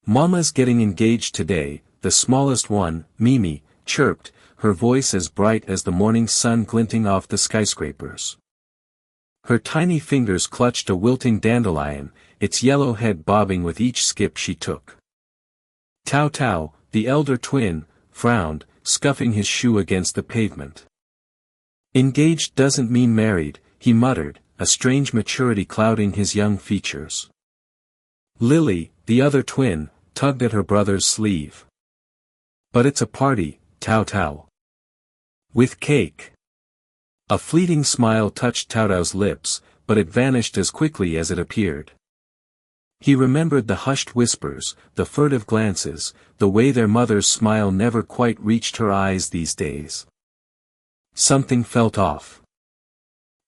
Mama's getting engaged today, the smallest one, Mimi, chirped, her voice as bright as the morning sun glinting off the skyscrapers. Her tiny fingers clutched a wilting dandelion, its yellow head bobbing with each skip she took. Tao Tao, the elder twin, frowned, scuffing his shoe against the pavement. Engaged doesn't mean married, he muttered, a strange maturity clouding his young features. Lily, the other twin, tugged at her brother's sleeve. But it's a party, Tao Tao. With cake. A fleeting smile touched Tao Tao's lips, but it vanished as quickly as it appeared. He remembered the hushed whispers, the furtive glances, the way their mother's smile never quite reached her eyes these days. Something felt off.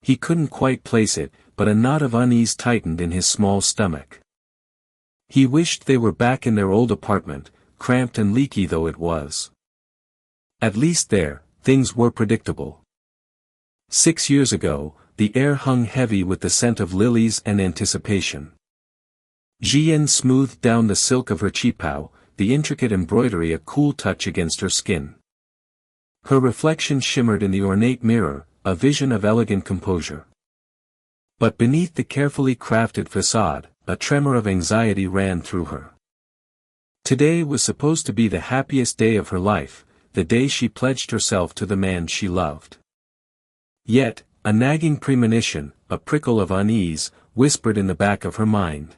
He couldn't quite place it, but a knot of unease tightened in his small stomach. He wished they were back in their old apartment, cramped and leaky though it was. At least there, things were predictable. 6 years ago, the air hung heavy with the scent of lilies and anticipation. Jian smoothed down the silk of her qipao, the intricate embroidery a cool touch against her skin. Her reflection shimmered in the ornate mirror, a vision of elegant composure. But beneath the carefully crafted facade, a tremor of anxiety ran through her. Today was supposed to be the happiest day of her life, the day she pledged herself to the man she loved. Yet, a nagging premonition, a prickle of unease, whispered in the back of her mind.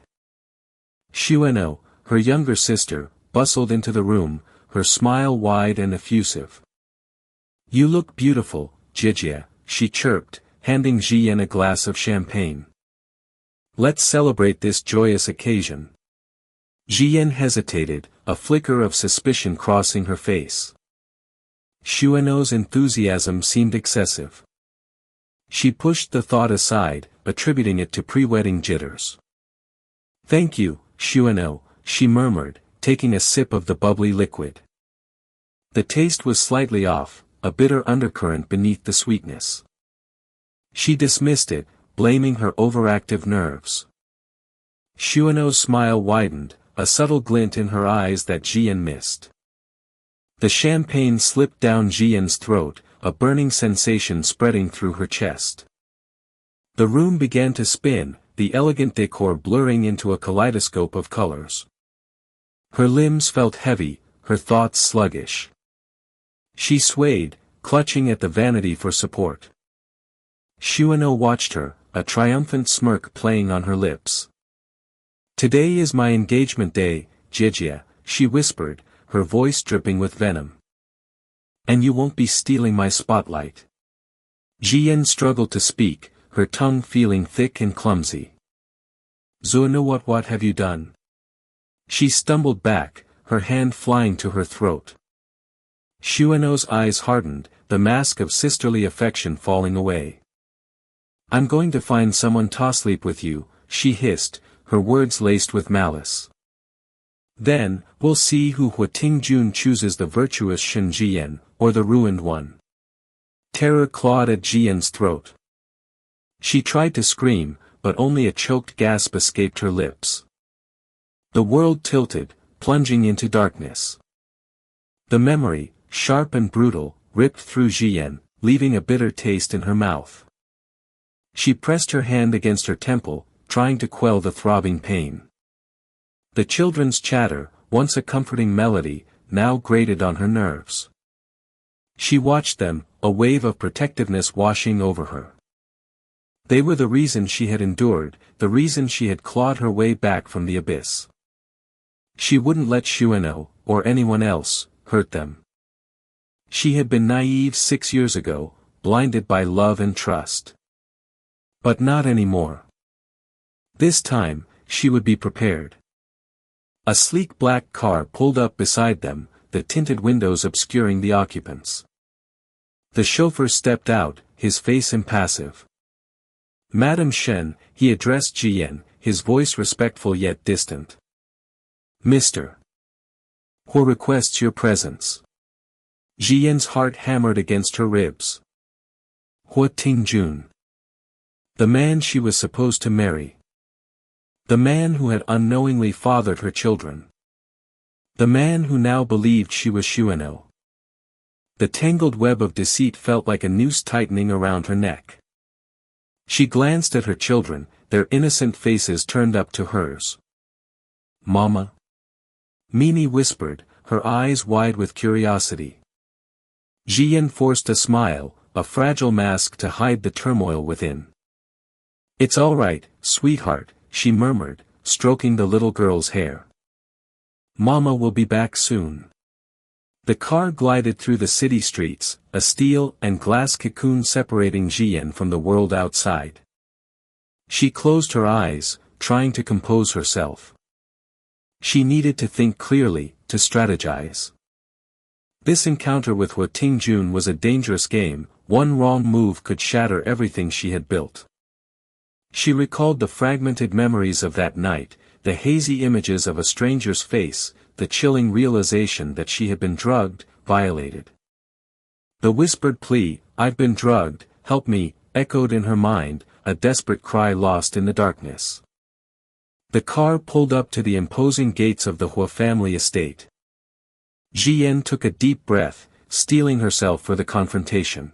Xueno, her younger sister, bustled into the room, her smile wide and effusive. "You look beautiful, Jijia," she chirped, handing Jian a glass of champagne. "Let's celebrate this joyous occasion." Jian hesitated, a flicker of suspicion crossing her face. Xueno's enthusiasm seemed excessive. She pushed the thought aside, attributing it to pre-wedding jitters. "Thank you, Xueno," she murmured, taking a sip of the bubbly liquid. The taste was slightly off, a bitter undercurrent beneath the sweetness. She dismissed it, blaming her overactive nerves. Xueno's smile widened, a subtle glint in her eyes that Jian missed. The champagne slipped down Jian's throat, a burning sensation spreading through her chest. The room began to spin, the elegant decor blurring into a kaleidoscope of colors. Her limbs felt heavy, her thoughts sluggish. She swayed, clutching at the vanity for support. Xueno watched her, a triumphant smirk playing on her lips. "Today is my engagement day, Jijia," she whispered, her voice dripping with venom. "And you won't be stealing my spotlight." Jian struggled to speak, her tongue feeling thick and clumsy. "Zuno, what have you done?" She stumbled back, her hand flying to her throat. Xueno's eyes hardened, the mask of sisterly affection falling away. "I'm going to find someone to sleep with you," she hissed, her words laced with malice. "Then, we'll see who Huatingjun chooses, the virtuous Shen Jian, or the ruined one." Terror clawed at Jian's throat. She tried to scream, but only a choked gasp escaped her lips. The world tilted, plunging into darkness. The memory, sharp and brutal, ripped through Jian, leaving a bitter taste in her mouth. She pressed her hand against her temple, trying to quell the throbbing pain. The children's chatter, once a comforting melody, now grated on her nerves. She watched them, a wave of protectiveness washing over her. They were the reason she had endured, the reason she had clawed her way back from the abyss. She wouldn't let Xueno, or anyone else, hurt them. She had been naive 6 years ago, blinded by love and trust. But not anymore. This time, she would be prepared. A sleek black car pulled up beside them, the tinted windows obscuring the occupants. The chauffeur stepped out, his face impassive. "Madam Shen," he addressed Jian, his voice respectful yet distant. "Mr. He requests your presence." Jian's heart hammered against her ribs. Huatingjun. The man she was supposed to marry. The man who had unknowingly fathered her children. The man who now believed she was Shueno. The tangled web of deceit felt like a noose tightening around her neck. She glanced at her children, their innocent faces turned up to hers. "Mama?" Mimi whispered, her eyes wide with curiosity. Jian forced a smile, a fragile mask to hide the turmoil within. "It's all right, sweetheart," she murmured, stroking the little girl's hair. "Mama will be back soon." The car glided through the city streets, a steel and glass cocoon separating Jian from the world outside. She closed her eyes, trying to compose herself. She needed to think clearly, to strategize. This encounter with Hua Tingjun was a dangerous game, one wrong move could shatter everything she had built. She recalled the fragmented memories of that night, the hazy images of a stranger's face, the chilling realization that she had been drugged, violated. The whispered plea, "I've been drugged, help me," echoed in her mind, a desperate cry lost in the darkness. The car pulled up to the imposing gates of the Hua family estate. Jian took a deep breath, steeling herself for the confrontation.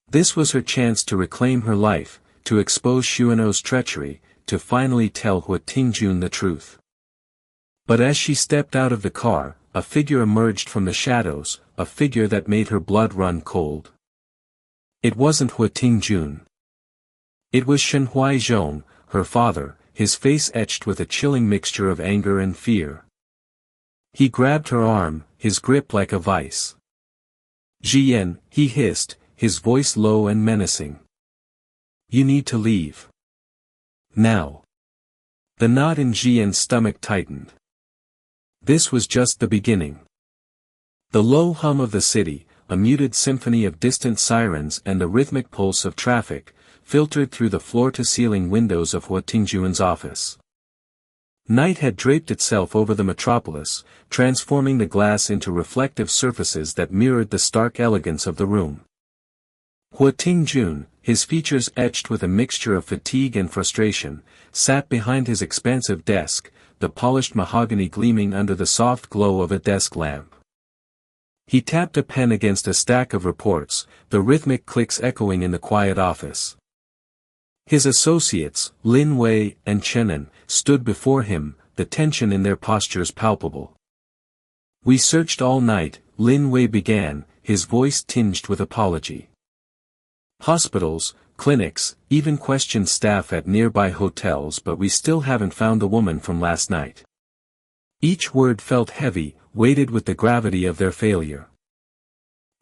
This was her chance to reclaim her life, to expose Shueno's treachery, to finally tell Hua Tingjun the truth. But as she stepped out of the car, a figure emerged from the shadows, a figure that made her blood run cold. It wasn't Hua Tingjun. It was Shen Huaizhong, her father, his face etched with a chilling mixture of anger and fear. He grabbed her arm, his grip like a vice. "Jian," he hissed, his voice low and menacing. "You need to leave. Now." The knot in Jian's stomach tightened. This was just the beginning. The low hum of the city, a muted symphony of distant sirens and the rhythmic pulse of traffic, filtered through the floor-to-ceiling windows of Hua Tingjun's office. Night had draped itself over the metropolis, transforming the glass into reflective surfaces that mirrored the stark elegance of the room. Hua Tingjun, his features etched with a mixture of fatigue and frustration, sat behind his expansive desk, the polished mahogany gleaming under the soft glow of a desk lamp. He tapped a pen against a stack of reports, the rhythmic clicks echoing in the quiet office. His associates, Lin Wei and Chenan, stood before him, the tension in their postures palpable. "We searched all night," Lin Wei began, his voice tinged with apology. "Hospitals, clinics, even questioned staff at nearby hotels, but we still haven't found the woman from last night." Each word felt heavy, weighted with the gravity of their failure.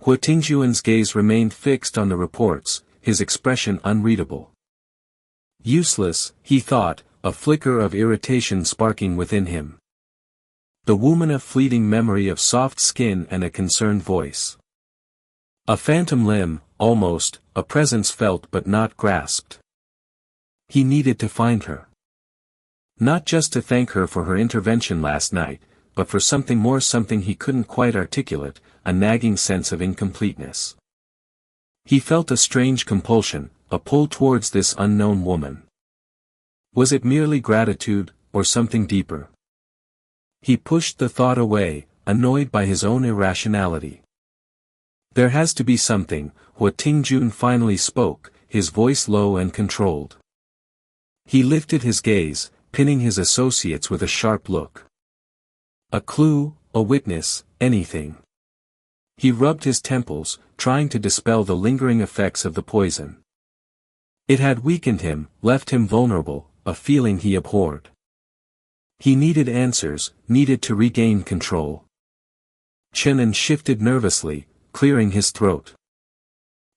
Hua Tingjun's gaze remained fixed on the reports, his expression unreadable. Useless, he thought, a flicker of irritation sparking within him. The woman, a fleeting memory of soft skin and a concerned voice. A phantom limb, almost, a presence felt but not grasped. He needed to find her. Not just to thank her for her intervention last night, but for something more, something he couldn't quite articulate, a nagging sense of incompleteness. He felt a strange compulsion, a pull towards this unknown woman. Was it merely gratitude, or something deeper? He pushed the thought away, annoyed by his own irrationality. "There has to be something," Hua Tingjun finally spoke, his voice low and controlled. He lifted his gaze, pinning his associates with a sharp look. "A clue, a witness, anything." He rubbed his temples, trying to dispel the lingering effects of the poison. It had weakened him, left him vulnerable, a feeling he abhorred. He needed answers, needed to regain control. Chenan shifted nervously, clearing his throat.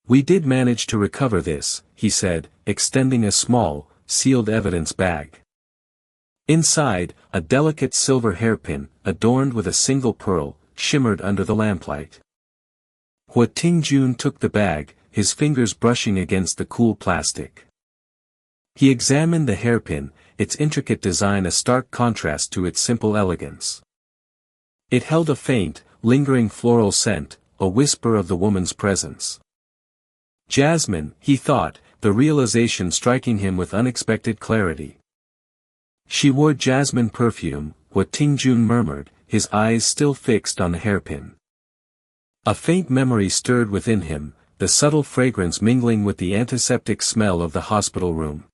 "We did manage to recover this," he said, extending a small, sealed evidence bag. Inside, a delicate silver hairpin, adorned with a single pearl, shimmered under the lamplight. Hua Tingjun took the bag, his fingers brushing against the cool plastic. He examined the hairpin, its intricate design a stark contrast to its simple elegance. It held a faint, lingering floral scent, a whisper of the woman's presence. Jasmine, he thought, the realization striking him with unexpected clarity. "She wore jasmine perfume," Hua Tingjun murmured, his eyes still fixed on the hairpin. A faint memory stirred within him, the subtle fragrance mingling with the antiseptic smell of the hospital room.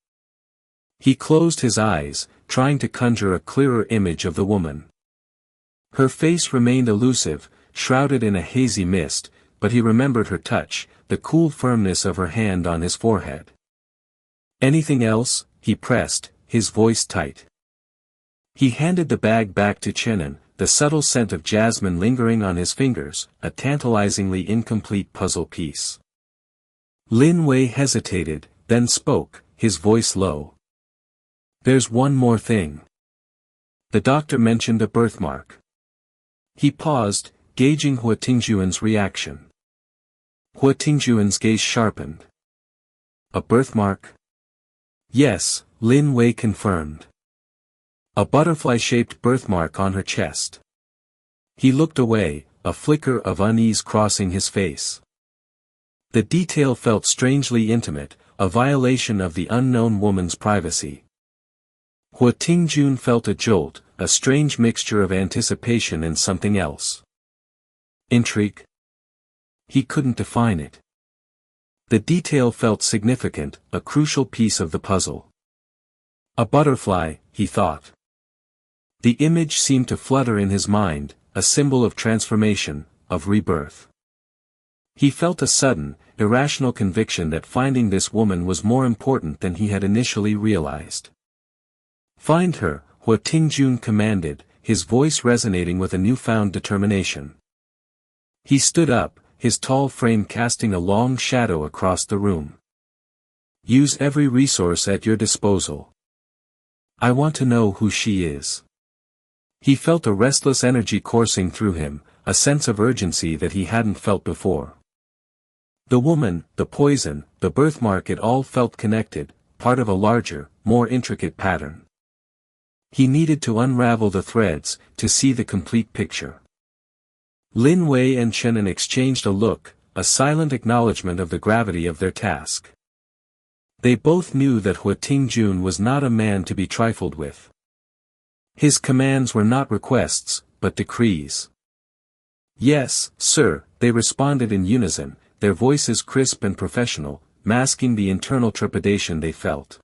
He closed his eyes, trying to conjure a clearer image of the woman. Her face remained elusive, shrouded in a hazy mist, but he remembered her touch, the cool firmness of her hand on his forehead. "Anything else?" he pressed, his voice tight. He handed the bag back to Chenin, the subtle scent of jasmine lingering on his fingers, a tantalizingly incomplete puzzle piece. Lin Wei hesitated, then spoke, his voice low. "There's one more thing. The doctor mentioned a birthmark." He paused, gauging Hua Tingjuan's reaction. Hua Tingjuan's gaze sharpened. "A birthmark?" "Yes," Lin Wei confirmed. "A butterfly-shaped birthmark on her chest." He looked away, a flicker of unease crossing his face. The detail felt strangely intimate, a violation of the unknown woman's privacy. Hua Tingjun felt a jolt, a strange mixture of anticipation and something else. Intrigue? He couldn't define it. The detail felt significant, a crucial piece of the puzzle. A butterfly, he thought. The image seemed to flutter in his mind, a symbol of transformation, of rebirth. He felt a sudden, irrational conviction that finding this woman was more important than he had initially realized. "Find her," Hua Tingjun commanded, his voice resonating with a newfound determination. He stood up, his tall frame casting a long shadow across the room. "Use every resource at your disposal. I want to know who she is." He felt a restless energy coursing through him, a sense of urgency that he hadn't felt before. The woman, the poison, the birthmark, it all felt connected, part of a larger, more intricate pattern. He needed to unravel the threads, to see the complete picture. Lin Wei and Chenin exchanged a look, a silent acknowledgement of the gravity of their task. They both knew that Hua Tingjun was not a man to be trifled with. His commands were not requests, but decrees. "Yes, sir," they responded in unison, their voices crisp and professional, masking the internal trepidation they felt.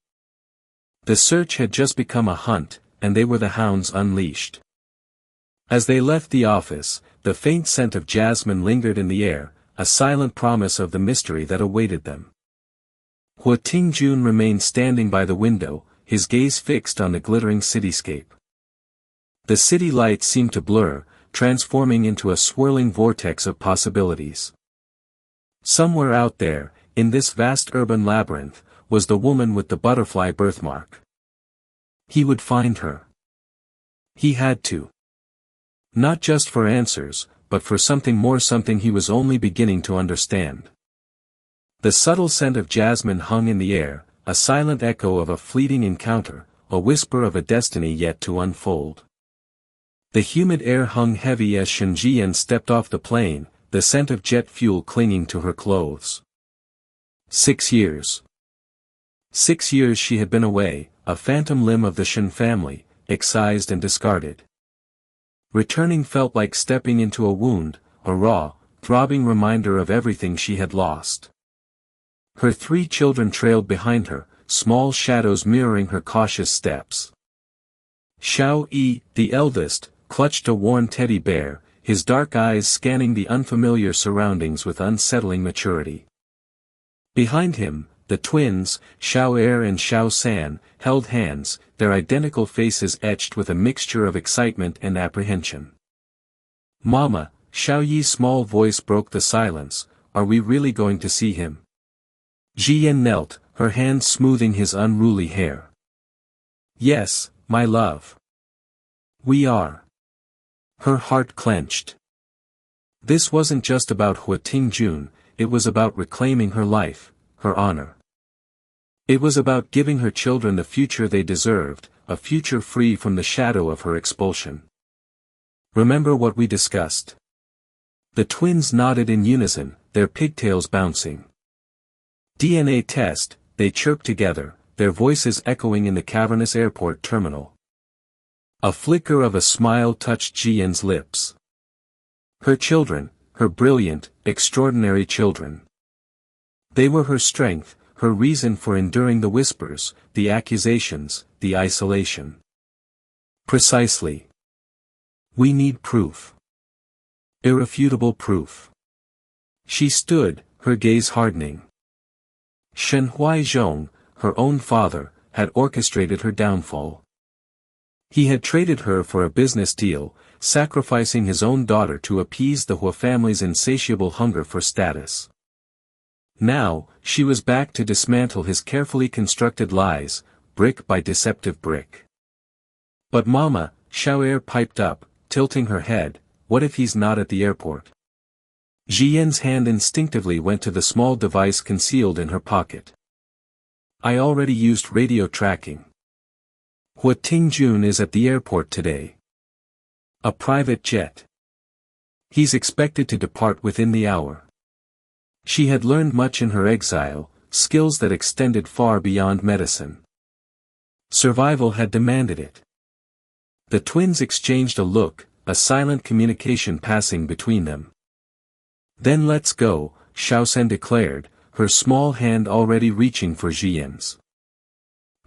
The search had just become a hunt, and they were the hounds unleashed. As they left the office, the faint scent of jasmine lingered in the air, a silent promise of the mystery that awaited them. Hua Tingjun remained standing by the window, his gaze fixed on the glittering cityscape. The city lights seemed to blur, transforming into a swirling vortex of possibilities. Somewhere out there, in this vast urban labyrinth, was the woman with the butterfly birthmark. He would find her. He had to. Not just for answers, but for something more, something he was only beginning to understand. The subtle scent of jasmine hung in the air, a silent echo of a fleeting encounter, a whisper of a destiny yet to unfold. The humid air hung heavy as Shen Jian stepped off the plane, the scent of jet fuel clinging to her clothes. 6 years. 6 years she had been away, a phantom limb of the Shen family, excised and discarded. Returning felt like stepping into a wound, a raw, throbbing reminder of everything she had lost. Her 3 children trailed behind her, small shadows mirroring her cautious steps. Xiao Yi, the eldest, clutched a worn teddy bear, his dark eyes scanning the unfamiliar surroundings with unsettling maturity. Behind him, the twins, Xiao Er and Xiao San, held hands, their identical faces etched with a mixture of excitement and apprehension. "Mama," Xiao Yi's small voice broke the silence, "are we really going to see him?" Jian knelt, her hands smoothing his unruly hair. "Yes, my love. We are." Her heart clenched. This wasn't just about Hua Tingjun, it was about reclaiming her life, her honor. It was about giving her children the future they deserved, a future free from the shadow of her expulsion. "Remember what we discussed?" The twins nodded in unison, their pigtails bouncing. "DNA test," they chirped together, their voices echoing in the cavernous airport terminal. A flicker of a smile touched Jian's lips. Her children, her brilliant, extraordinary children. They were her strength, her reason for enduring the whispers, the accusations, the isolation. Precisely. We need proof. Irrefutable proof. She stood, her gaze hardening. Shen Huaizhong, her own father, had orchestrated her downfall. He had traded her for a business deal, sacrificing his own daughter to appease the Hua family's insatiable hunger for status. Now, she was back to dismantle his carefully constructed lies, brick by deceptive brick. But Mama, Xiao'er piped up, tilting her head, what if he's not at the airport? Jian's hand instinctively went to the small device concealed in her pocket. I already used radio tracking. Hua Tingjun is at the airport today. A private jet. He's expected to depart within the hour. She had learned much in her exile, skills that extended far beyond medicine. Survival had demanded it. The twins exchanged a look, a silent communication passing between them. Then let's go, Xiaoshen declared, her small hand already reaching for Jian's.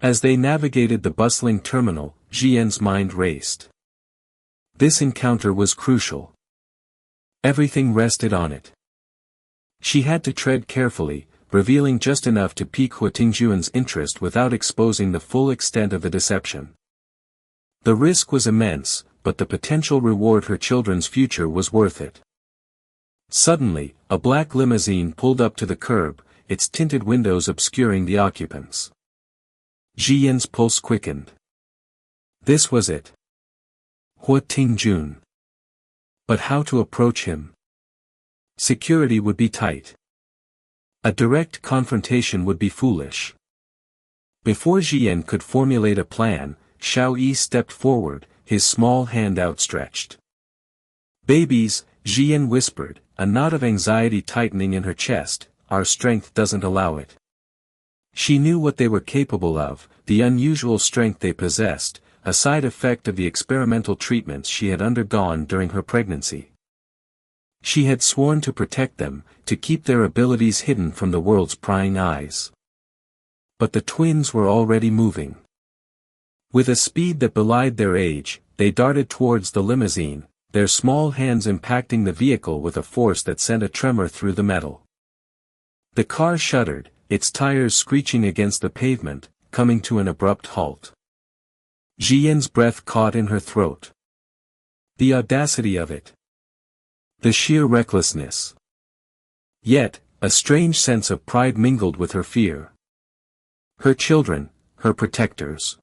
As they navigated the bustling terminal, Jian's mind raced. This encounter was crucial. Everything rested on it. She had to tread carefully, revealing just enough to pique Hua Tingjuan's interest without exposing the full extent of the deception. The risk was immense, but the potential reward her children's future was worth it. Suddenly, a black limousine pulled up to the curb, its tinted windows obscuring the occupants. Jian's pulse quickened. This was it. Hua Tingjun. But how to approach him? Security would be tight. A direct confrontation would be foolish. Before Jian could formulate a plan, Xiao Yi stepped forward, his small hand outstretched. Babies, Jian whispered, a knot of anxiety tightening in her chest, our strength doesn't allow it. She knew what they were capable of, the unusual strength they possessed, a side effect of the experimental treatments she had undergone during her pregnancy. She had sworn to protect them, to keep their abilities hidden from the world's prying eyes. But the twins were already moving. With a speed that belied their age, they darted towards the limousine, their small hands impacting the vehicle with a force that sent a tremor through the metal. The car shuddered, its tires screeching against the pavement, coming to an abrupt halt. Jian's breath caught in her throat. The audacity of it. The sheer recklessness. Yet, a strange sense of pride mingled with her fear. Her children, her protectors.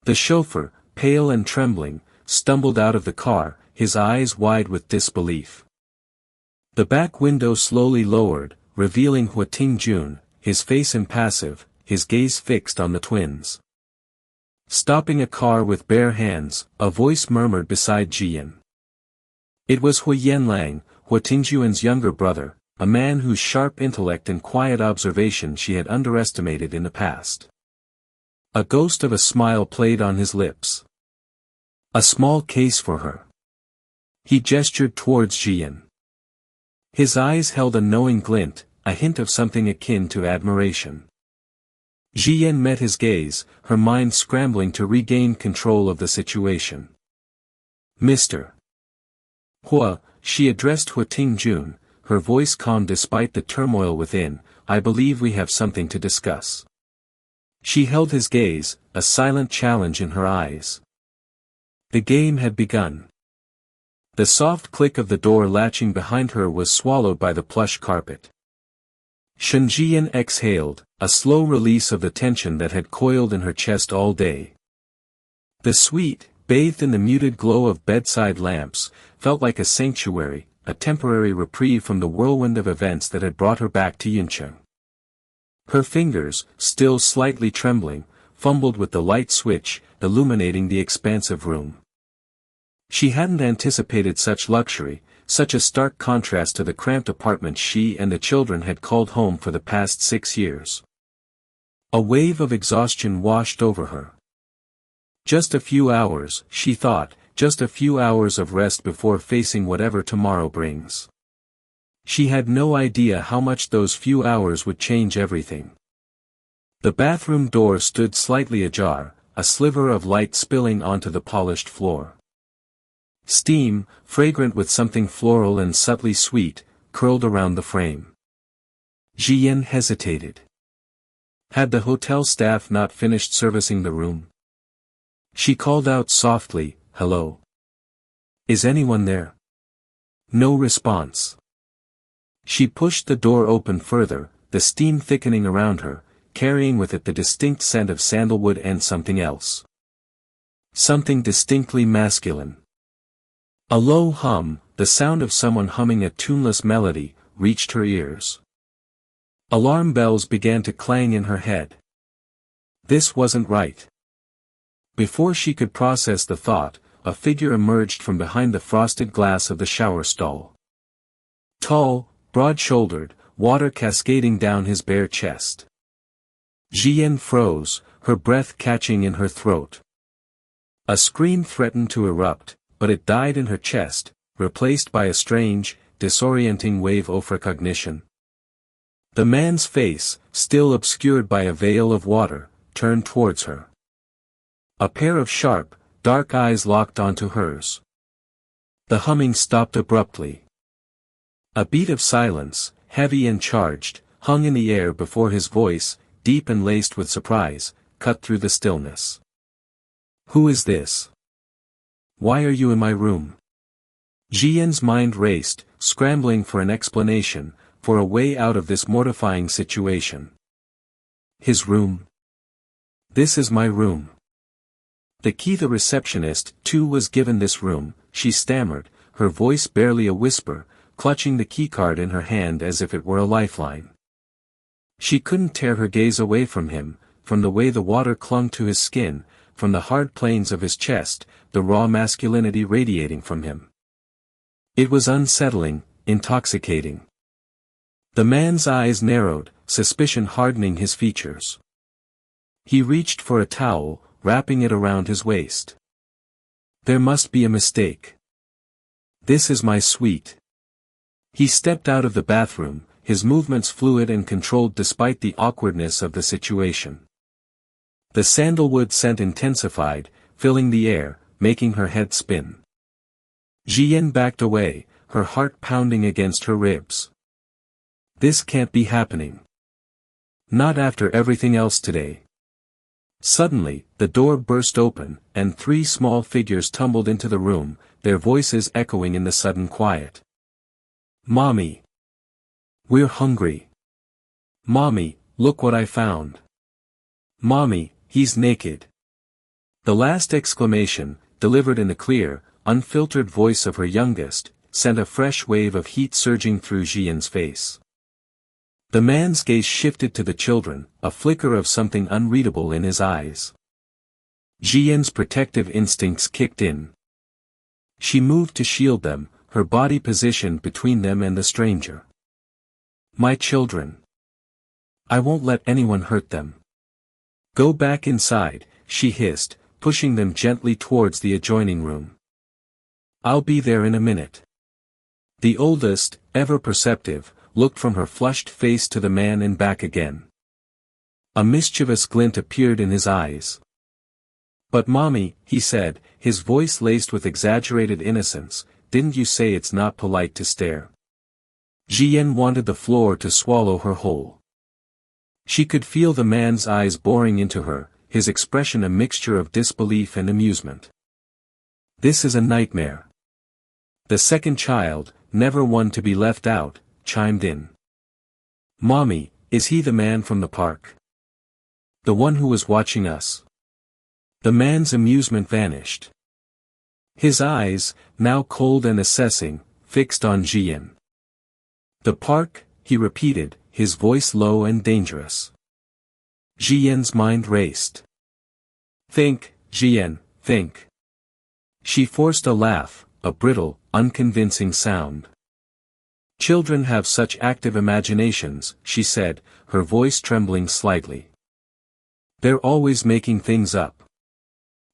The chauffeur, pale and trembling, stumbled out of the car, his eyes wide with disbelief. The back window slowly lowered, revealing Hua Tingjun, his face impassive, his gaze fixed on the twins. Stopping a car with bare hands, a voice murmured beside Jian. It was Hui Yanlang, Hua Tingjuan's younger brother, a man whose sharp intellect and quiet observation she had underestimated in the past. A ghost of a smile played on his lips. A small case for her. He gestured towards Jian. His eyes held a knowing glint, a hint of something akin to admiration. Jian met his gaze, her mind scrambling to regain control of the situation. Mr. Hua, she addressed Hua Tingjun, her voice calm despite the turmoil within, I believe we have something to discuss. She held his gaze, a silent challenge in her eyes. The game had begun. The soft click of the door latching behind her was swallowed by the plush carpet. Shen Jian exhaled, a slow release of the tension that had coiled in her chest all day. The suite, bathed in the muted glow of bedside lamps, felt like a sanctuary, a temporary reprieve from the whirlwind of events that had brought her back to Yuncheng. Her fingers, still slightly trembling, fumbled with the light switch, illuminating the expansive room. She hadn't anticipated such luxury, such a stark contrast to the cramped apartment she and the children had called home for the past 6 years. A wave of exhaustion washed over her. Just a few hours, she thought, just a few hours of rest before facing whatever tomorrow brings. She had no idea how much those few hours would change everything. The bathroom door stood slightly ajar, a sliver of light spilling onto the polished floor. Steam, fragrant with something floral and subtly sweet, curled around the frame. Jian hesitated. Had the hotel staff not finished servicing the room? She called out softly, "Hello? Is anyone there?" No response. She pushed the door open further, the steam thickening around her, carrying with it the distinct scent of sandalwood and something else. Something distinctly masculine. A low hum, the sound of someone humming a tuneless melody, reached her ears. Alarm bells began to clang in her head. This wasn't right. Before she could process the thought, a figure emerged from behind the frosted glass of the shower stall. Tall, broad-shouldered, water cascading down his bare chest. Jian froze, her breath catching in her throat. A scream threatened to erupt, but it died in her chest, replaced by a strange, disorienting wave of recognition. The man's face, still obscured by a veil of water, turned towards her. A pair of sharp, dark eyes locked onto hers. The humming stopped abruptly. A beat of silence, heavy and charged, hung in the air before his voice, deep and laced with surprise, cut through the stillness. "Who is this? Why are you in my room?" Jian's mind raced, scrambling for an explanation, for a way out of this mortifying situation. His room? This is my room. The key. The receptionist, too, was given this room, she stammered, her voice barely a whisper, clutching the keycard in her hand as if it were a lifeline. She couldn't tear her gaze away from him, from the way the water clung to his skin, from the hard planes of his chest, the raw masculinity radiating from him. It was unsettling, intoxicating. The man's eyes narrowed, suspicion hardening his features. He reached for a towel, wrapping it around his waist. "There must be a mistake. This is my suite." He stepped out of the bathroom, his movements fluid and controlled despite the awkwardness of the situation. The sandalwood scent intensified, filling the air, making her head spin. Jian backed away, her heart pounding against her ribs. This can't be happening. Not after everything else today. Suddenly, the door burst open, and three small figures tumbled into the room, their voices echoing in the sudden quiet. "Mommy! We're hungry. Mommy, look what I found. Mommy, he's naked." The last exclamation, delivered in the clear, unfiltered voice of her youngest, sent a fresh wave of heat surging through Jian's face. The man's gaze shifted to the children, a flicker of something unreadable in his eyes. Jian's protective instincts kicked in. She moved to shield them, her body positioned between them and the stranger. "My children. I won't let anyone hurt them. Go back inside," she hissed, pushing them gently towards the adjoining room. "I'll be there in a minute." The oldest, ever perceptive, looked from her flushed face to the man and back again. A mischievous glint appeared in his eyes. "But mommy," he said, his voice laced with exaggerated innocence, "didn't you say it's not polite to stare?" Jian wanted the floor to swallow her whole. She could feel the man's eyes boring into her, his expression a mixture of disbelief and amusement. "This is a nightmare." The second child, never one to be left out, chimed in. "Mommy, is he the man from the park? The one who was watching us?" The man's amusement vanished. His eyes, now cold and assessing, fixed on Jian. "The park," he repeated, his voice low and dangerous. Jian's mind raced. "Think, Jian, think." She forced a laugh, a brittle, unconvincing sound. "Children have such active imaginations," she said, her voice trembling slightly. "They're always making things up.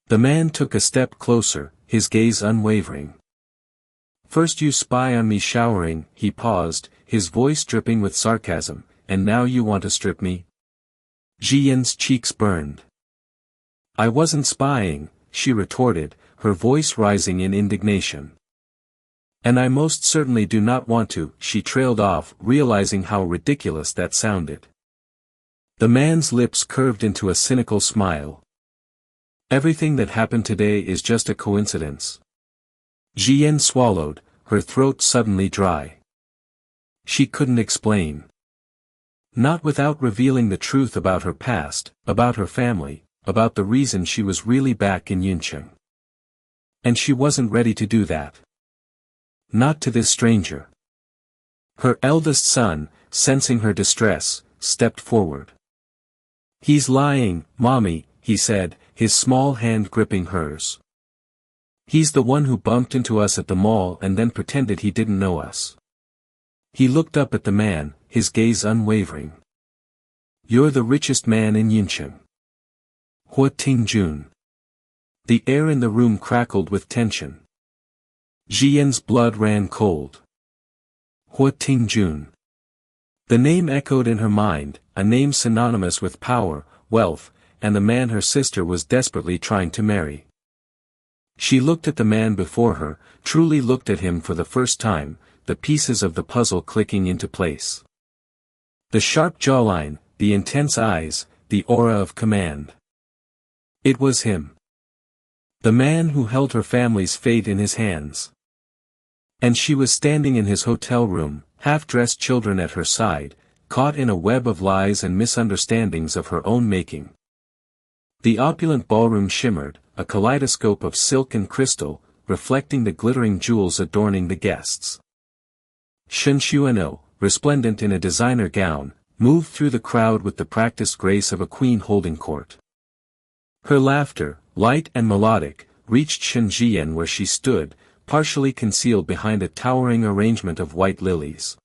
The man took a step closer, his gaze unwavering. First you spy on me showering, he paused, his voice dripping with sarcasm, and now you want to strip me? Ji Yan's cheeks burned. I wasn't spying, she retorted, her voice rising in indignation. And I most certainly do not want to, she trailed off, realizing how ridiculous that sounded. The man's lips curved into a cynical smile. Everything that happened today is just a coincidence. Ji Yan swallowed, her throat suddenly dry. She couldn't explain. Not without revealing the truth about her past, about her family, about the reason she was really back in Yuncheng. And she wasn't ready to do that. Not to this stranger. Her eldest son, sensing her distress, stepped forward. He's lying, Mommy, he said, his small hand gripping hers. He's the one who bumped into us at the mall and then pretended he didn't know us. He looked up at the man, his gaze unwavering. You're the richest man in Yuncheng. Hua Tingjun. The air in the room crackled with tension. Ji Yan's blood ran cold. Hua Tingjun. The name echoed in her mind, a name synonymous with power, wealth, and the man her sister was desperately trying to marry. She looked at the man before her, truly looked at him for the first time, the pieces of the puzzle clicking into place. The sharp jawline, the intense eyes, the aura of command. It was him. The man who held her family's fate in his hands. And she was standing in his hotel room, half-dressed children at her side, caught in a web of lies and misunderstandings of her own making. The opulent ballroom shimmered, a kaleidoscope of silk and crystal, reflecting the glittering jewels adorning the guests. Shen Xuan'ou, resplendent in a designer gown, moved through the crowd with the practiced grace of a queen holding court. Her laughter, light and melodic, reached Shen Jian where she stood, partially concealed behind a towering arrangement of white lilies.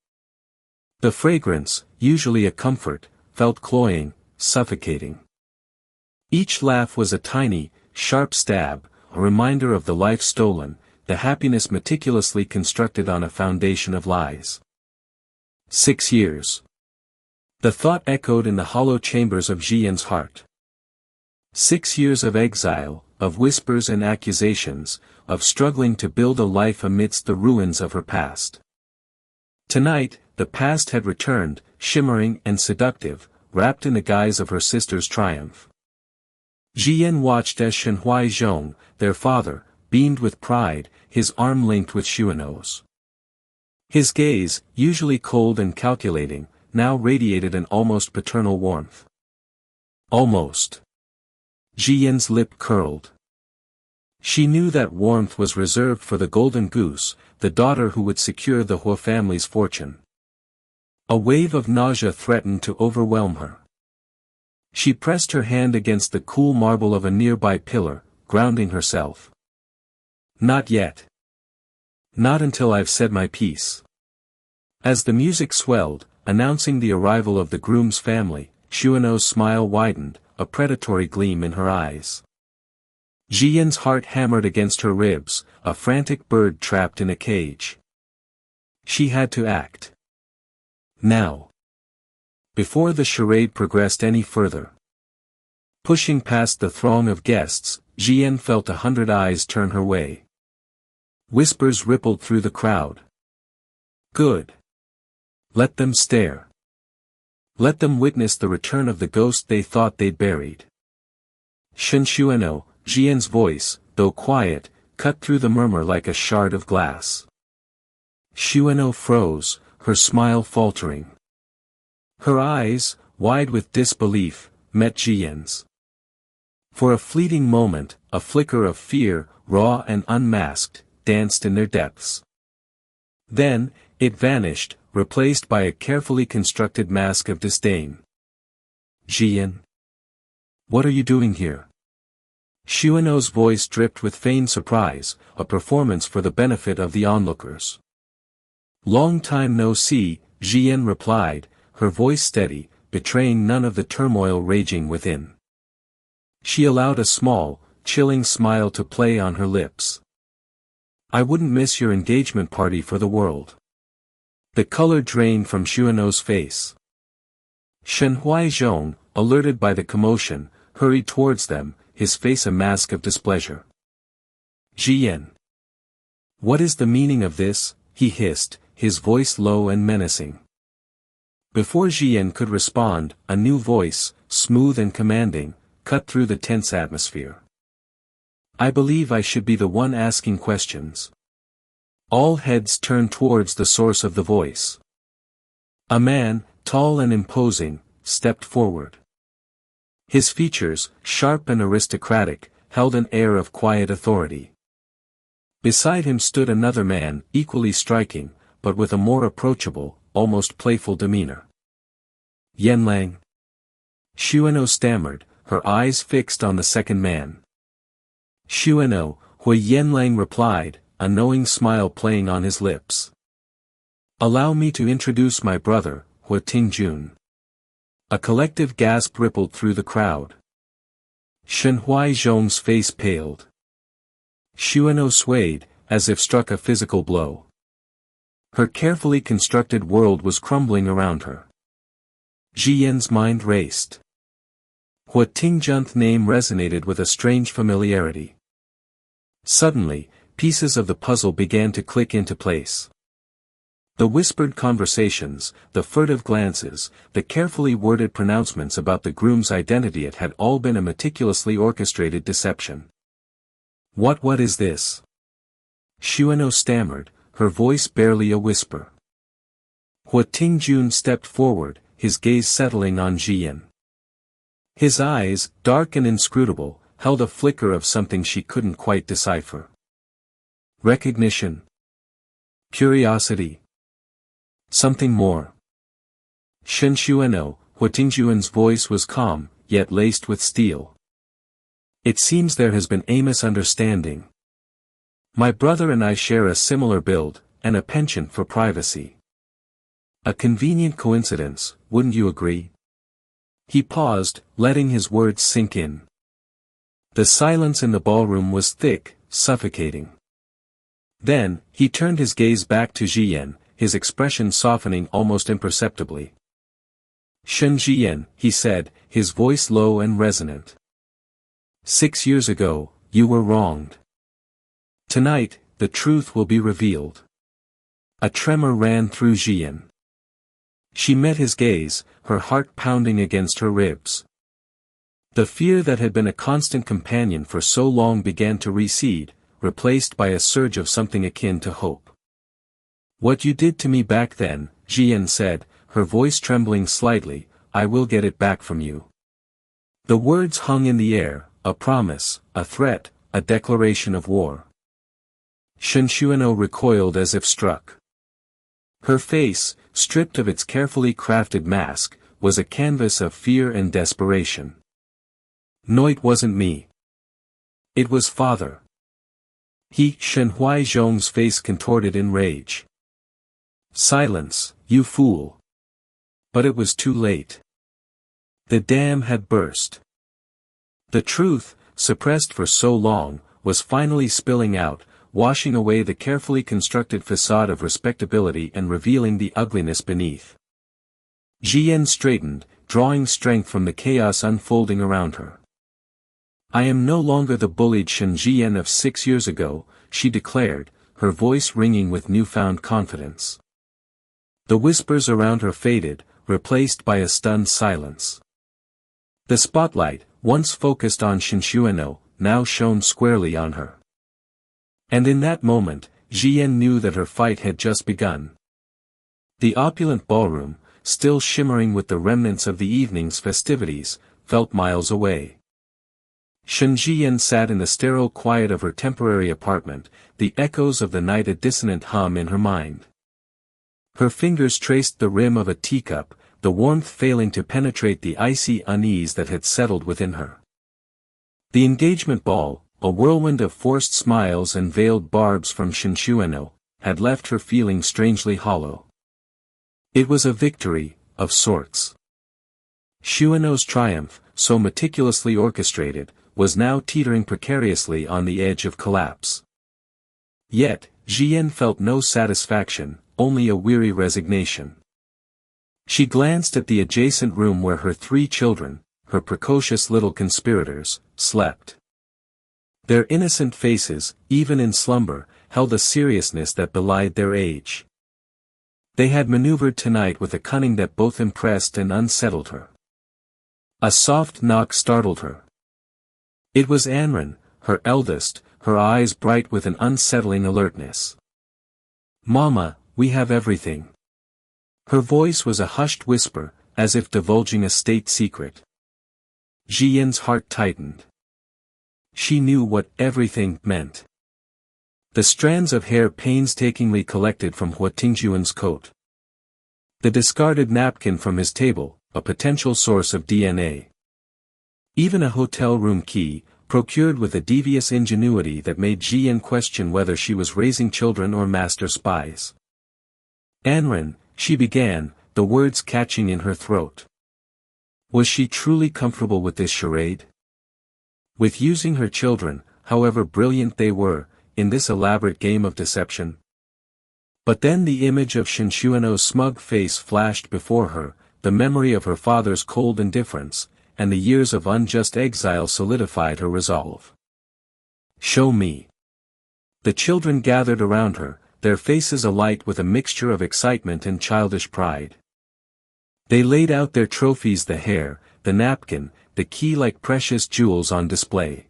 The fragrance, usually a comfort, felt cloying, suffocating. Each laugh was a tiny, sharp stab, a reminder of the life stolen, the happiness meticulously constructed on a foundation of lies. 6 years. The thought echoed in the hollow chambers of Ji Yan's heart. 6 years of exile, of whispers and accusations, of struggling to build a life amidst the ruins of her past. Tonight, the past had returned, shimmering and seductive, wrapped in the guise of her sister's triumph. Ji Yan watched as Shen Huaizhong, their father, beamed with pride, his arm linked with Xuan'ou's. His gaze, usually cold and calculating, now radiated an almost paternal warmth. Almost. Ji Yan's lip curled. She knew that warmth was reserved for the golden goose, the daughter who would secure the Hua family's fortune. A wave of nausea threatened to overwhelm her. She pressed her hand against the cool marble of a nearby pillar, grounding herself. Not yet. Not until I've said my piece. As the music swelled, announcing the arrival of the groom's family, Xuan'ou's smile widened, a predatory gleam in her eyes. Ji Yan's heart hammered against her ribs, a frantic bird trapped in a cage. She had to act. Now. Before the charade progressed any further. Pushing past the throng of guests, Ji Yan felt 100 eyes turn her way. Whispers rippled through the crowd. Good. Let them stare. Let them witness the return of the ghost they thought they'd buried. Shen Xuan'ou, Ji Yan's voice, though quiet, cut through the murmur like a shard of glass. Xuan'ou froze, her smile faltering. Her eyes, wide with disbelief, met Ji Yan's. For a fleeting moment, a flicker of fear, raw and unmasked, danced in their depths. Then, it vanished, replaced by a carefully constructed mask of disdain. Ji Yan. What are you doing here? Xuan'ou's voice dripped with feigned surprise, a performance for the benefit of the onlookers. Long time no see, Ji Yan replied, her voice steady, betraying none of the turmoil raging within. She allowed a small, chilling smile to play on her lips. I wouldn't miss your engagement party for the world. The color drained from Xuano's face. Shen Huaizhong, alerted by the commotion, hurried towards them, his face a mask of displeasure. Jiyan. What is the meaning of this? He hissed, his voice low and menacing. Before Jiyan could respond, a new voice, smooth and commanding, cut through the tense atmosphere. I believe I should be the one asking questions. All heads turned towards the source of the voice. A man, tall and imposing, stepped forward. His features, sharp and aristocratic, held an air of quiet authority. Beside him stood another man, equally striking, but with a more approachable, almost playful demeanor. Yanlang. Xuano stammered, her eyes fixed on the second man. Xuano, Hui Yanlang replied, a knowing smile playing on his lips. Allow me to introduce my brother, Hui Tingjun. A collective gasp rippled through the crowd. Shen Huaizhong's face paled. Xuano swayed, as if struck a physical blow. Her carefully constructed world was crumbling around her. Jiyan's mind raced. Hui Tingjun's name resonated with a strange familiarity. Suddenly, pieces of the puzzle began to click into place. The whispered conversations, the furtive glances, the carefully worded pronouncements about the groom's identity, it had all been a meticulously orchestrated deception. What is this? Xuano stammered, her voice barely a whisper. Hui Tingjun stepped forward, his gaze settling on Jiyan. His eyes, dark and inscrutable, held a flicker of something she couldn't quite decipher. Recognition. Curiosity. Something more. Shen Xuano, Hui Tingjun's voice was calm, yet laced with steel. It seems there has been a misunderstanding. My brother and I share a similar build, and a penchant for privacy. A convenient coincidence, wouldn't you agree? He paused, letting his words sink in. The silence in the ballroom was thick, suffocating. Then, he turned his gaze back to Jiyan, his expression softening almost imperceptibly. Shen Jiyan, he said, his voice low and resonant. 6 years ago, you were wronged. Tonight, the truth will be revealed. A tremor ran through Jiyan. She met his gaze, her heart pounding against her ribs. The fear that had been a constant companion for so long began to recede, replaced by a surge of something akin to hope. What you did to me back then, Jiyan said, her voice trembling slightly, I will get it back from you. The words hung in the air, a promise, a threat, a declaration of war. Shen Xuano recoiled as if struck. Her face, stripped of its carefully crafted mask, was a canvas of fear and desperation. No, it wasn't me. It was father. Shen Huaizhong's face contorted in rage. Silence, you fool. But it was too late. The dam had burst. The truth, suppressed for so long, was finally spilling out, washing away the carefully constructed facade of respectability and revealing the ugliness beneath. Jiyan straightened, drawing strength from the chaos unfolding around her. I am no longer the bullied Shen Jiyan of 6 years ago, she declared, her voice ringing with newfound confidence. The whispers around her faded, replaced by a stunned silence. The spotlight, once focused on Shen Xuano, now shone squarely on her. And in that moment, Jiyan knew that her fight had just begun. The opulent ballroom, still shimmering with the remnants of the evening's festivities, felt miles away. Shen Jiyan sat in the sterile quiet of her temporary apartment, the echoes of the night a dissonant hum in her mind. Her fingers traced the rim of a teacup, the warmth failing to penetrate the icy unease that had settled within her. The engagement ball, a whirlwind of forced smiles and veiled barbs from Shen Xuano, had left her feeling strangely hollow. It was a victory, of sorts. Xuano's triumph, so meticulously orchestrated, was now teetering precariously on the edge of collapse. Yet, Jian felt no satisfaction, only a weary resignation. She glanced at the adjacent room where her 3 children, her precocious little conspirators, slept. Their innocent faces, even in slumber, held a seriousness that belied their age. They had maneuvered tonight with a cunning that both impressed and unsettled her. A soft knock startled her. It was Anran, her eldest, her eyes bright with an unsettling alertness. "Mama, we have everything." Her voice was a hushed whisper, as if divulging a state secret. Jian's heart tightened. She knew what everything meant. The strands of hair painstakingly collected from Hua Tingjuan's coat. The discarded napkin from his table, a potential source of DNA. Even a hotel room key, procured with a devious ingenuity that made Jian question whether she was raising children or master spies. "Anran," she began, the words catching in her throat. Was she truly comfortable with this charade? With using her children, however brilliant they were, in this elaborate game of deception? But then the image of Shenxuano's smug face flashed before her, the memory of her father's cold indifference, and the years of unjust exile solidified her resolve. "Show me." The children gathered around her, their faces alight with a mixture of excitement and childish pride. They laid out their trophies, the hair, the napkin, the key, like precious jewels on display.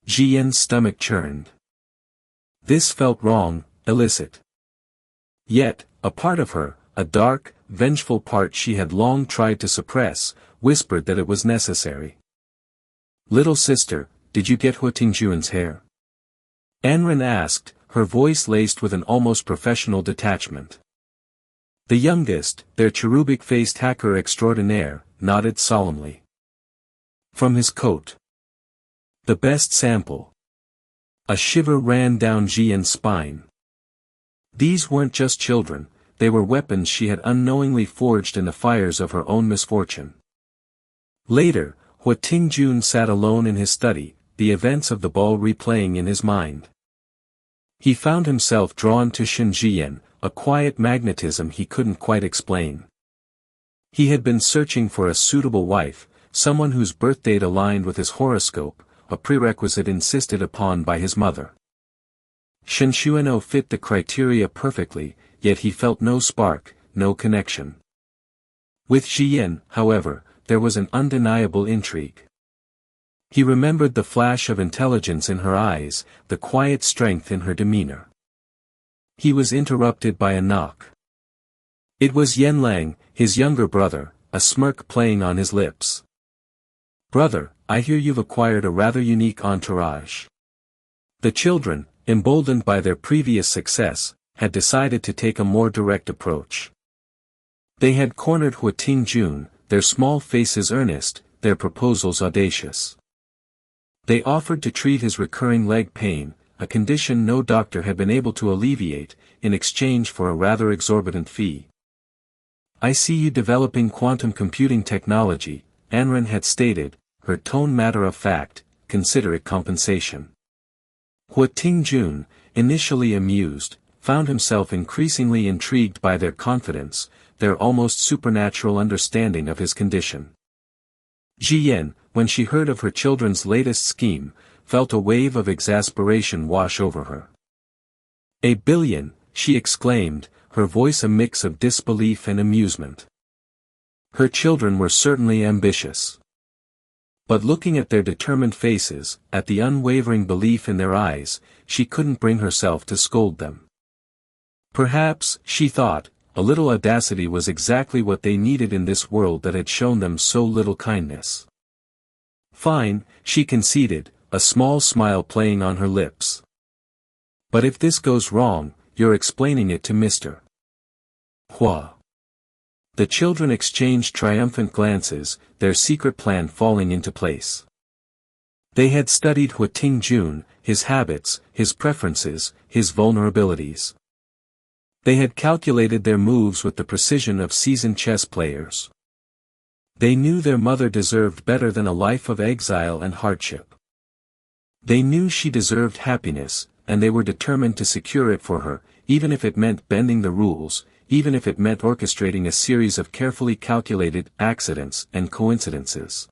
Jian's stomach churned. This felt wrong, illicit. Yet, a part of her, a dark, vengeful part she had long tried to suppress, whispered that it was necessary. "Little sister, did you get Hua Tingjuan's hair?" Anran asked, her voice laced with an almost professional detachment. The youngest, their cherubic-faced hacker extraordinaire, nodded solemnly. "From his coat. The best sample." A shiver ran down Jian's spine. These weren't just children, they were weapons she had unknowingly forged in the fires of her own misfortune. Later, Hua Tingjun sat alone in his study, the events of the ball replaying in his mind. He found himself drawn to Shen Jian, a quiet magnetism he couldn't quite explain. He had been searching for a suitable wife, someone whose birthdate aligned with his horoscope, a prerequisite insisted upon by his mother. Shenxuano fit the criteria perfectly, yet he felt no spark, no connection. With Jian, however, there was an undeniable intrigue. He remembered the flash of intelligence in her eyes, the quiet strength in her demeanor. He was interrupted by a knock. It was Yen Lang, his younger brother, a smirk playing on his lips. "Brother, I hear you've acquired a rather unique entourage." The children, emboldened by their previous success, had decided to take a more direct approach. They had cornered Hua Tingjun, their small faces earnest, their proposals audacious. They offered to treat his recurring leg pain, a condition no doctor had been able to alleviate, in exchange for a rather exorbitant fee. "I see you developing quantum computing technology," Anran had stated, her tone matter-of-fact, "consider it compensation." Hua Tingjun, initially amused, found himself increasingly intrigued by their confidence, their almost supernatural understanding of his condition. Jian, when she heard of her children's latest scheme, felt a wave of exasperation wash over her. "A billion," she exclaimed, her voice a mix of disbelief and amusement. Her children were certainly ambitious. But looking at their determined faces, at the unwavering belief in their eyes, she couldn't bring herself to scold them. Perhaps, she thought, a little audacity was exactly what they needed in this world that had shown them so little kindness. "Fine," she conceded, a small smile playing on her lips. "But if this goes wrong, you're explaining it to Mr. Hua." The children exchanged triumphant glances, their secret plan falling into place. They had studied Hua Tingjun, his habits, his preferences, his vulnerabilities. They had calculated their moves with the precision of seasoned chess players. They knew their mother deserved better than a life of exile and hardship. They knew she deserved happiness, and they were determined to secure it for her, even if it meant bending the rules, even if it meant orchestrating a series of carefully calculated accidents and coincidences.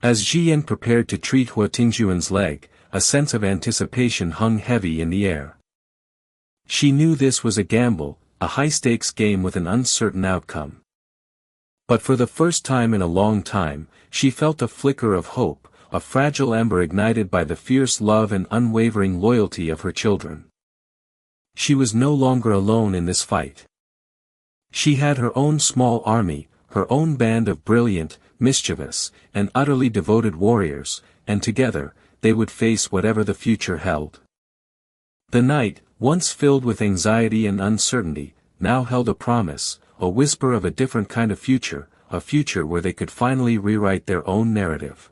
As Jian prepared to treat Hua Tingjuan's leg, a sense of anticipation hung heavy in the air. She knew this was a gamble, a high-stakes game with an uncertain outcome. But for the first time in a long time, she felt a flicker of hope, a fragile ember ignited by the fierce love and unwavering loyalty of her children. She was no longer alone in this fight. She had her own small army, her own band of brilliant, mischievous, and utterly devoted warriors, and together, they would face whatever the future held. The night, once filled with anxiety and uncertainty, now held a promise, a whisper of a different kind of future, a future where they could finally rewrite their own narrative.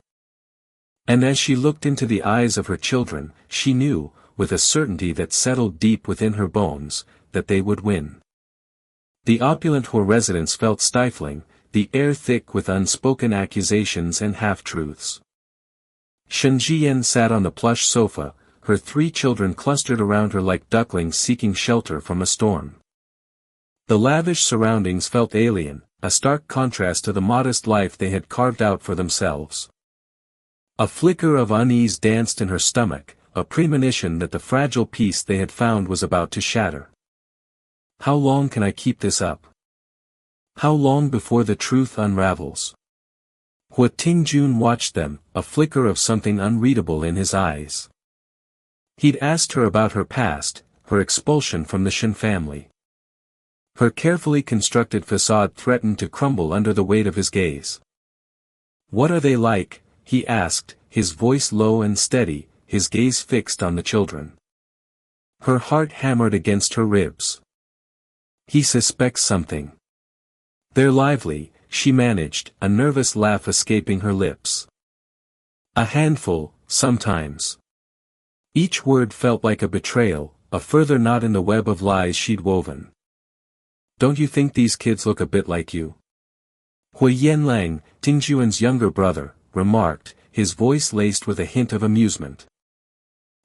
And as she looked into the eyes of her children, she knew, with a certainty that settled deep within her bones, that they would win. The opulent Hua residence felt stifling, the air thick with unspoken accusations and half-truths. Shen Jian sat on the plush sofa, her 3 children clustered around her like ducklings seeking shelter from a storm. The lavish surroundings felt alien, a stark contrast to the modest life they had carved out for themselves. A flicker of unease danced in her stomach, a premonition that the fragile peace they had found was about to shatter. How long can I keep this up? How long before the truth unravels? Hua Tingjun watched them, a flicker of something unreadable in his eyes. He'd asked her about her past, her expulsion from the Shen family. Her carefully constructed facade threatened to crumble under the weight of his gaze. "What are they like?" he asked, his voice low and steady, his gaze fixed on the children. Her heart hammered against her ribs. "He suspects something." "They're lively," she managed, a nervous laugh escaping her lips. "A handful, sometimes." Each word felt like a betrayal, a further knot in the web of lies she'd woven. "Don't you think these kids look a bit like you?" Hui Yanlang, Tingjuan's younger brother, remarked, his voice laced with a hint of amusement.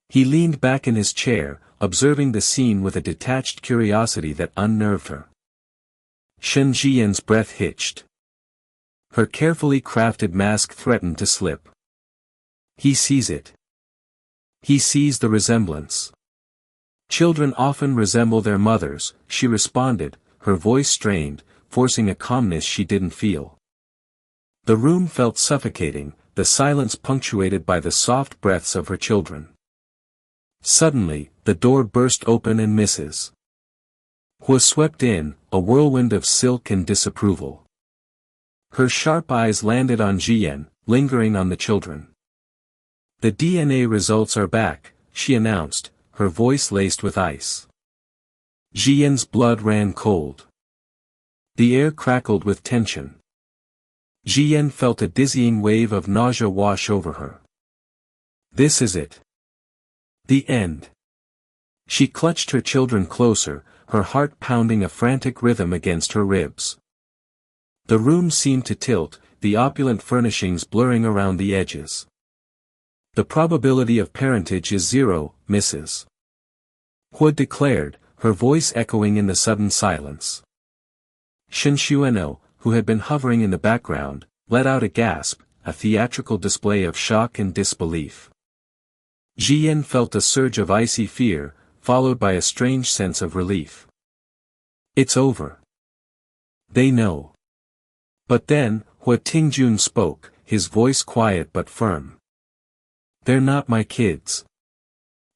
He leaned back in his chair, observing the scene with a detached curiosity that unnerved her. Shen Jian's breath hitched. Her carefully crafted mask threatened to slip. "He sees it. He sees the resemblance." "Children often resemble their mothers," she responded, her voice strained, forcing a calmness she didn't feel. The room felt suffocating, the silence punctuated by the soft breaths of her children. Suddenly, the door burst open and Mrs. Hua swept in, a whirlwind of silk and disapproval. Her sharp eyes landed on Jian, lingering on the children. "The DNA results are back," she announced, her voice laced with ice. Jian's blood ran cold. The air crackled with tension. Jian felt a dizzying wave of nausea wash over her. "This is it. The end." She clutched her children closer, her heart pounding a frantic rhythm against her ribs. The room seemed to tilt, the opulent furnishings blurring around the edges. "The probability of parentage is 0, Mrs. Hua declared, her voice echoing in the sudden silence. Shen Xueno, who had been hovering in the background, let out a gasp, a theatrical display of shock and disbelief. Jian felt a surge of icy fear, followed by a strange sense of relief. "It's over. They know." But then, Hua Tingjun spoke, his voice quiet but firm. "They're not my kids."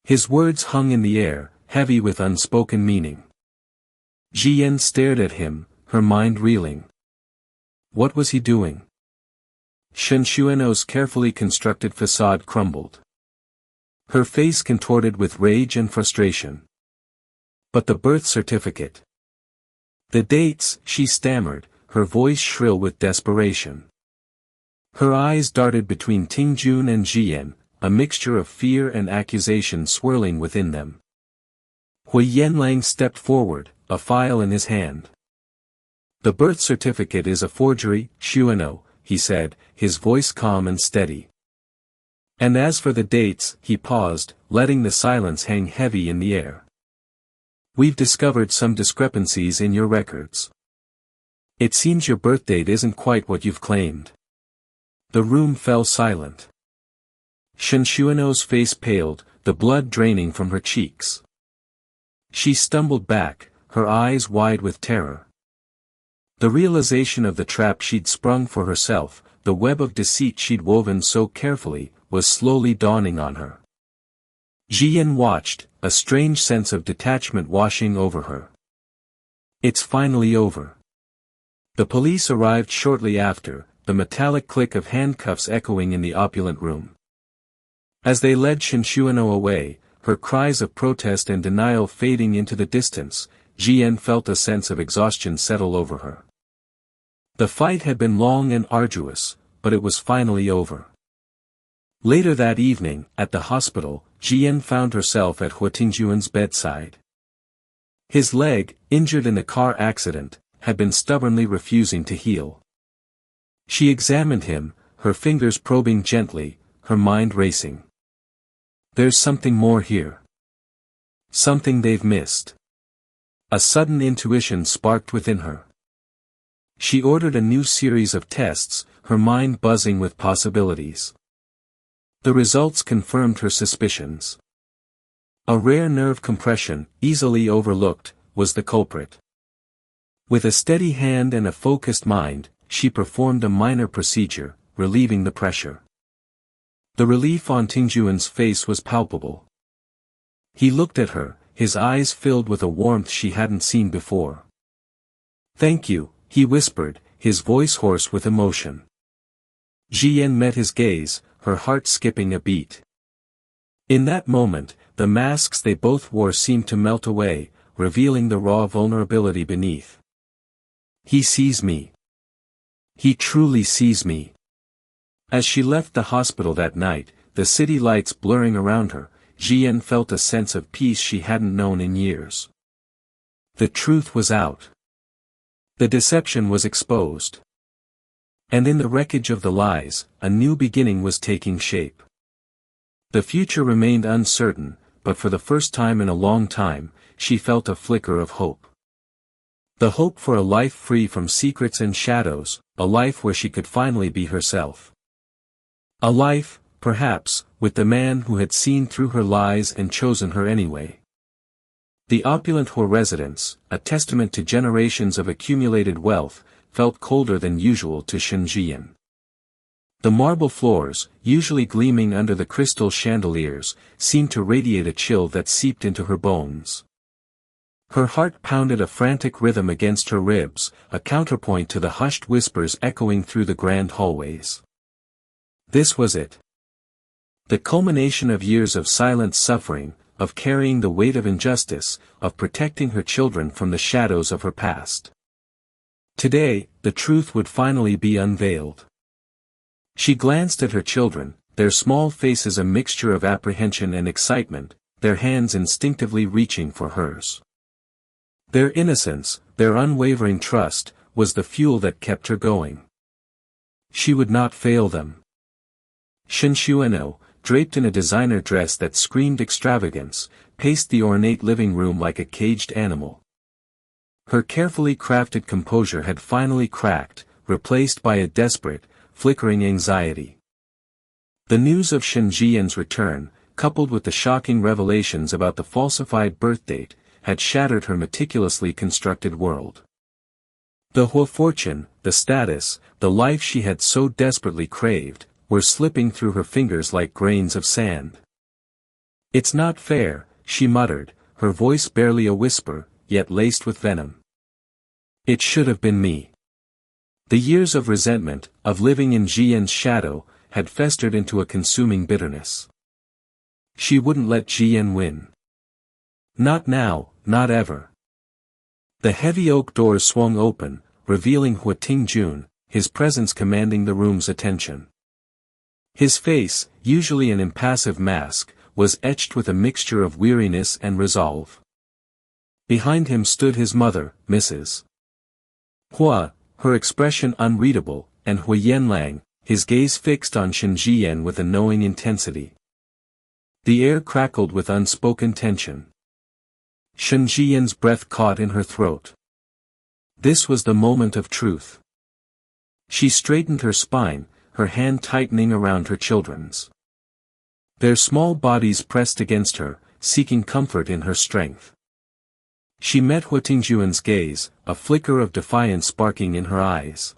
His words hung in the air, heavy with unspoken meaning. Jian stared at him, her mind reeling. What was he doing? Shen Xueno's carefully constructed facade crumbled. Her face contorted with rage and frustration. "But the birth certificate. The dates," she stammered, her voice shrill with desperation. Her eyes darted between Tingjun and Jian, a mixture of fear and accusation swirling within them. Hui Yanlang stepped forward, a file in his hand. The birth certificate is a forgery, Shuano, he said, his voice calm and steady. And as for the dates, he paused, letting the silence hang heavy in the air. We've discovered some discrepancies in your records. It seems your birth date isn't quite what you've claimed. The room fell silent. Shuano's face paled, the blood draining from her cheeks. She stumbled back, her eyes wide with terror. The realization of the trap she'd sprung for herself, the web of deceit she'd woven so carefully, was slowly dawning on her. Jian watched, a strange sense of detachment washing over her. It's finally over. The police arrived shortly after, the metallic click of handcuffs echoing in the opulent room. As they led Shuano away, her cries of protest and denial fading into the distance, Jian felt a sense of exhaustion settle over her. The fight had been long and arduous, but it was finally over. Later that evening, at the hospital, Jian found herself at Huatingjuan's bedside. His leg, injured in a car accident, had been stubbornly refusing to heal. She examined him, her fingers probing gently, her mind racing. There's something more here. Something they've missed. A sudden intuition sparked within her. She ordered a new series of tests, her mind buzzing with possibilities. The results confirmed her suspicions. A rare nerve compression, easily overlooked, was the culprit. With a steady hand and a focused mind, she performed a minor procedure, relieving the pressure. The relief on Tingjuan's face was palpable. He looked at her, his eyes filled with a warmth she hadn't seen before. "Thank you," he whispered, his voice hoarse with emotion. Jian met his gaze, her heart skipping a beat. In that moment, the masks they both wore seemed to melt away, revealing the raw vulnerability beneath. He sees me. He truly sees me. As she left the hospital that night, the city lights blurring around her, Jian felt a sense of peace she hadn't known in years. The truth was out. The deception was exposed. And in the wreckage of the lies, a new beginning was taking shape. The future remained uncertain, but for the first time in a long time, she felt a flicker of hope. The hope for a life free from secrets and shadows, a life where she could finally be herself. A life, perhaps, with the man who had seen through her lies and chosen her anyway. The opulent Hua residence, a testament to generations of accumulated wealth, felt colder than usual to Jian. The marble floors, usually gleaming under the crystal chandeliers, seemed to radiate a chill that seeped into her bones. Her heart pounded a frantic rhythm against her ribs, a counterpoint to the hushed whispers echoing through the grand hallways. This was it. The culmination of years of silent suffering, of carrying the weight of injustice, of protecting her children from the shadows of her past. Today, the truth would finally be unveiled. She glanced at her children, their small faces a mixture of apprehension and excitement, their hands instinctively reaching for hers. Their innocence, their unwavering trust, was the fuel that kept her going. She would not fail them. Shuano, draped in a designer dress that screamed extravagance, paced the ornate living room like a caged animal. Her carefully crafted composure had finally cracked, replaced by a desperate, flickering anxiety. The news of Jian's return, coupled with the shocking revelations about the falsified birth date, had shattered her meticulously constructed world. The Hua fortune, the status, the life she had so desperately craved, were slipping through her fingers like grains of sand. "It's not fair," she muttered, her voice barely a whisper, yet laced with venom. "It should have been me." The years of resentment, of living in Jian's shadow, had festered into a consuming bitterness. She wouldn't let Jian win. Not now, not ever. The heavy oak doors swung open, revealing Hua Tingjun, his presence commanding the room's attention. His face, usually an impassive mask, was etched with a mixture of weariness and resolve. Behind him stood his mother, Mrs. Hua, her expression unreadable, and Hui Yanlang, his gaze fixed on Shen Jiyan with a knowing intensity. The air crackled with unspoken tension. Shen Jiyan's breath caught in her throat. This was the moment of truth. She straightened her spine, her hand tightening around her children's. Their small bodies pressed against her, seeking comfort in her strength. She met Hua Tingjuan's gaze, a flicker of defiance sparking in her eyes.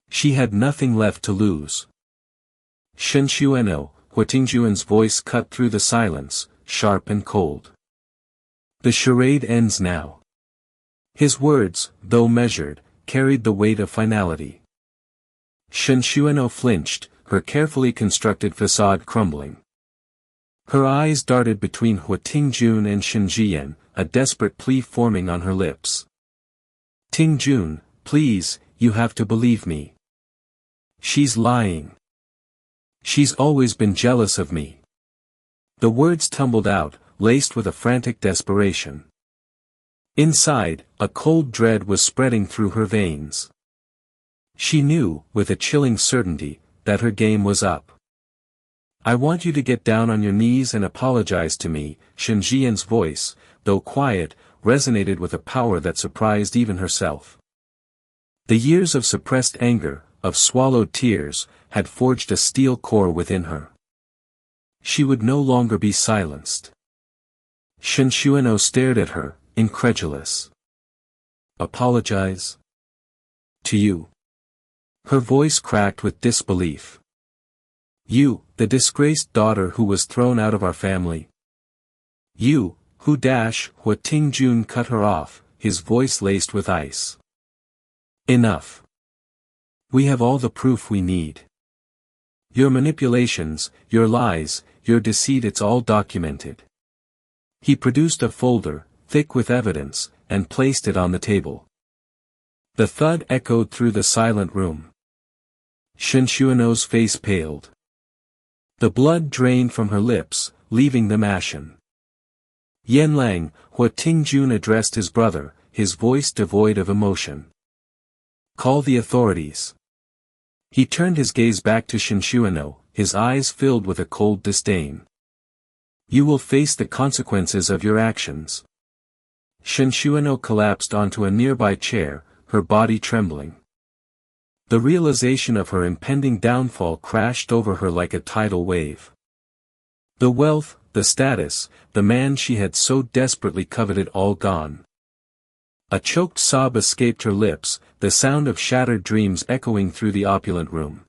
She had nothing left to lose. Shen Xuano, Hua Tingjuan's voice cut through the silence, sharp and cold. The charade ends now. His words, though measured, carried the weight of finality. Shen Xuano flinched, her carefully constructed facade crumbling. Her eyes darted between Hua Tingjun and Shen Jiyan, a desperate plea forming on her lips. Tingjun, please, you have to believe me. She's lying. She's always been jealous of me. The words tumbled out, laced with a frantic desperation. Inside, a cold dread was spreading through her veins. She knew, with a chilling certainty, that her game was up. I want you to get down on your knees and apologize to me, Shen Jiyan's voice, though quiet, resonated with a power that surprised even herself. The years of suppressed anger, of swallowed tears, had forged a steel core within her. She would no longer be silenced. Shen Xuano stared at her, incredulous. Apologize? To you? Her voice cracked with disbelief. You, the disgraced daughter who was thrown out of our family. You, who Hua Tingjun cut her off, his voice laced with ice. Enough. We have all the proof we need. Your manipulations, your lies, your deceit, it's all documented. He produced a folder, thick with evidence, and placed it on the table. The thud echoed through the silent room. Shen Xuano's face paled. The blood drained from her lips, leaving them ashen. Yanlang, Hua Tingjun addressed his brother, his voice devoid of emotion. Call the authorities. He turned his gaze back to Shen Xuano, his eyes filled with a cold disdain. You will face the consequences of your actions. Shen Xuano collapsed onto a nearby chair, her body trembling. The realization of her impending downfall crashed over her like a tidal wave. The wealth, the status, the man she had so desperately coveted all gone. A choked sob escaped her lips, the sound of shattered dreams echoing through the opulent room.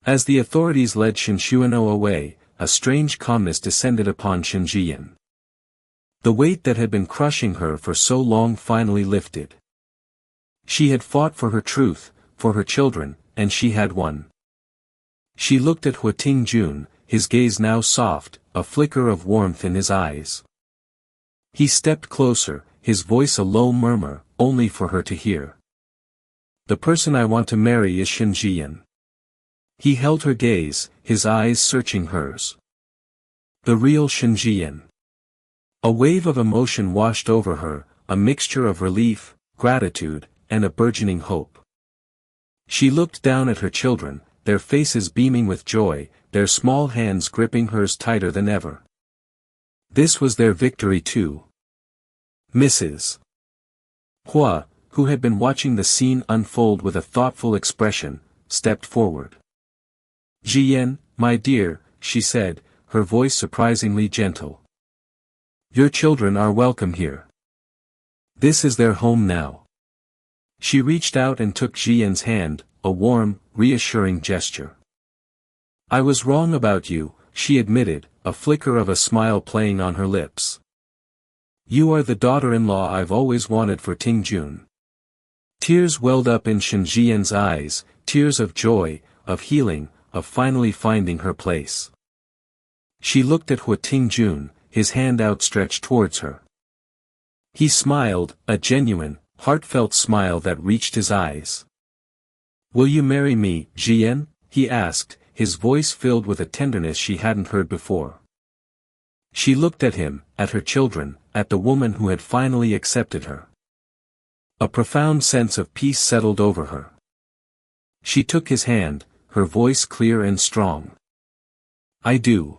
As the authorities led Shen Xuano away, a strange calmness descended upon Shen Jiyan. The weight that had been crushing her for so long finally lifted. She had fought for her truth, for her children, and she had won. She looked at Hua Tingjun, his gaze now soft, a flicker of warmth in his eyes. He stepped closer, his voice a low murmur, only for her to hear. The person I want to marry is Shen Jiyan. He held her gaze, his eyes searching hers. The real Shen Jiyan. A wave of emotion washed over her, a mixture of relief, gratitude, and a burgeoning hope. She looked down at her children, their faces beaming with joy, their small hands gripping hers tighter than ever. This was their victory too. Mrs. Hua, who had been watching the scene unfold with a thoughtful expression, stepped forward. Jiyan, my dear, she said, her voice surprisingly gentle. Your children are welcome here. This is their home now. She reached out and took Jiyan's hand, a warm, reassuring gesture. I was wrong about you, she admitted, a flicker of a smile playing on her lips. You are the daughter-in-law I've always wanted for Tingjun. Tears welled up in Shen Jiyan's eyes, tears of joy, of healing, of finally finding her place. She looked at Hua Tingjun, his hand outstretched towards her. He smiled, a genuine, heartfelt smile that reached his eyes. Will you marry me, Jiyan? He asked, his voice filled with a tenderness she hadn't heard before. She looked at him, at her children, at the woman who had finally accepted her. A profound sense of peace settled over her. She took his hand, her voice clear and strong. I do.